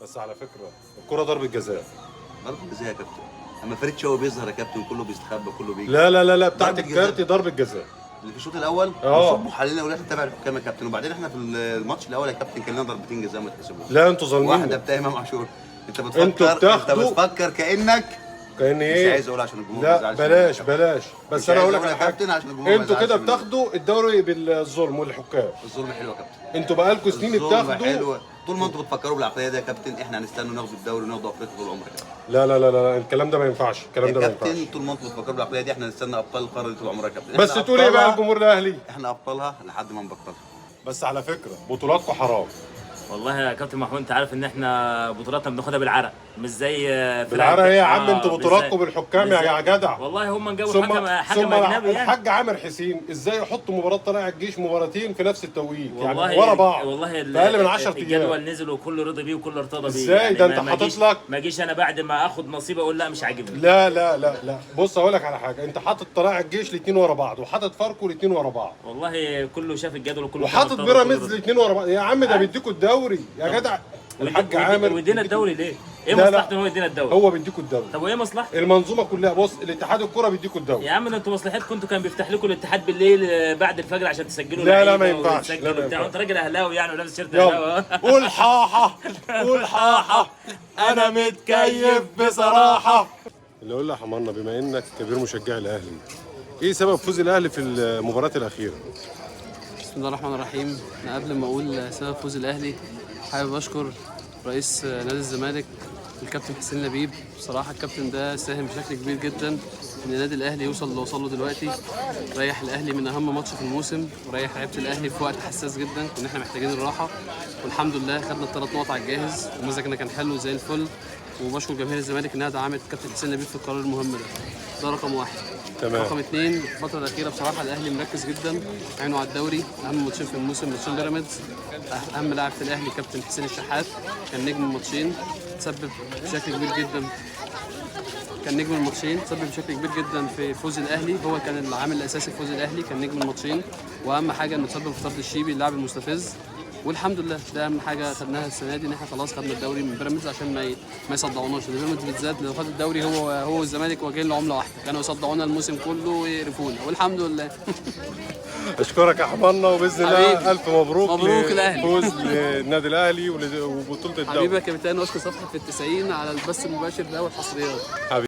بس على فكره الكره ضربه جزاء. ضربه جزاء يا كابتن. اما فريد شوقي بيظهر يا كابتن كله بيستخبى كله بيجي. لا لا لا لا بتاعت ضربة جزاء. الكارتي ضربه جزاء اللي في الشوط الاول المفروض محللين اولاد تتابع الحكام يا كابتن. وبعدين احنا في الماتش الاول يا كابتن كان لنا ضربتين جزاء ما اتحسبوش. لا انتوا ظالمين. واحده بتاع امام عاشور. انت انتوا بتفكر كانك كان ايه؟ مش عايز اقول عشان الجمهور ما لا يزعلش. بلاش بس انا اقول لك على حاجه. انتوا انتوا كده بتاخدوا الدوري بالظلم والحكام. الظلم حلو يا كابتن. انتوا بقالكم سنين بتاخدوا. طول ما انتوا بتفكروا بالعقليه دي يا كابتن احنا هنستنوا ناخد الدوري وناخد افريقيا طول العمر كده. لا لا لا لا الكلام ده ما ينفعش. الكلام ده ما ينفعش يا كابتن. طول ما انتوا بتفكروا بالعقليه دي احنا هنستنى ابطال القاره دي طول عمرها يا كابتن. بس تقول ايه بقى الجمهور الاهلي؟ احنا ابطالها لحد ما نبطلها. بس على فكره بطولاتكم حرام. والله يا كابتن محمود انت عارف ان احنا بطولاتنا بناخدها بالعرق مش زي بالعرق ايه يا عم؟ انتوا بطولاتكم بالحكام يا جدع. والله هم جابوا حكم اجنبي يعني. الحاج عامر حسين ازاي يحط مباراه طلائع الجيش مباراتين في نفس التوقيت يعني ورا بعض والله في اقل من 10 ايام الجدول نزل وكله رضي بيه وكله ارتضى بيه. ازاي يعني ده انت حاطط لك ما اجيش انا بعد ما اخد نصيب اقول لا مش عاجبني. لا لا لا لا بص اقول لك على حاجه. انت حاطط طلائع الجيش الاثنين ورا بعض وحاطط فاركو الاثنين ورا بعض والله كله شاف الجدول وكله وحاطط بيراميدز الاثنين ورا بعض. يا عم ده بيديكوا الدوري يا جدع. الحاج عامر ويدينا الدوري ليه؟ ايه مصلحته ان هو يدينا الدوري؟ هو بيديكوا الدوري. طب وايه مصلحته؟ المنظومه كلها. بص الاتحاد الكوره بيديكوا الدوري. يا عم ده انتوا مصلحتكم انتوا كان بيفتح لكم الاتحاد بالليل بعد الفجر عشان تسجلوا. لا ما ينفعش. لا ما ينفعش. انت راجل اهلاوي يعني ولابس شيرت اهلاوي. قول حاحه قول حاحه انا متكيف بصراحه. اللي اقول لك يا حمارنا بما انك كبير مشجع الاهلي ايه سبب فوز الاهلي في المباراه الاخيره؟ بسم الله الرحمن الرحيم. انا قبل ما اقول سبب فوز الاهلي حابب اشكر رئيس نادي الزمالك الكابتن حسين لبيب. بصراحه الكابتن ده ساهم بشكل كبير جدا ان النادي الاهلي يوصل اللي وصل له دلوقتي. ريح الاهلي من اهم ماتش في الموسم وريح لعيبه الاهلي في وقت حساس جدا كنا احنا محتاجين الراحه والحمد لله خدنا الثلاث نقط على الجاهز ومزاجنا كان حلو زي الفل. وبشكر جماهير الزمالك انها دعمت الكابتن حسين لبيب في القرار المهم ده رقم واحد. تمام. رقم اثنين الفترة الأخيرة بصراحة الأهلي مركز جدا عينه على الدوري. أهم ماتشين في الموسم ماتشين بيراميدز. أهم لاعب في الأهلي كابتن حسين الشحات كان نجم الماتشين تسبب بشكل كبير جدا. تسبب بشكل كبير جدا في فوز الاهلي. هو كان العامل الاساسي في فوز الاهلي كان نجم الماتشين. واهم حاجه انه تسبب في طرد الشيبي اللاعب المستفز. والحمد لله ده اهم حاجه خدناها السنه دي ان احنا خلاص خدنا الدوري من بيراميدز عشان ما يصدعوناش. بيراميدز بالذات لو خد الدوري هو والزمالك واجهين له عمله واحده كانوا يصدعونا الموسم كله ويقرفونا والحمد لله. اشكرك يا حمارنا وباذن الله الف مبروك. مبروك الاهلي. فوز للنادي الاهلي وبطوله الدوري. حبيبي يا كابتن واشكر صفحه في ال90 على البث المباشر ده والحصريات.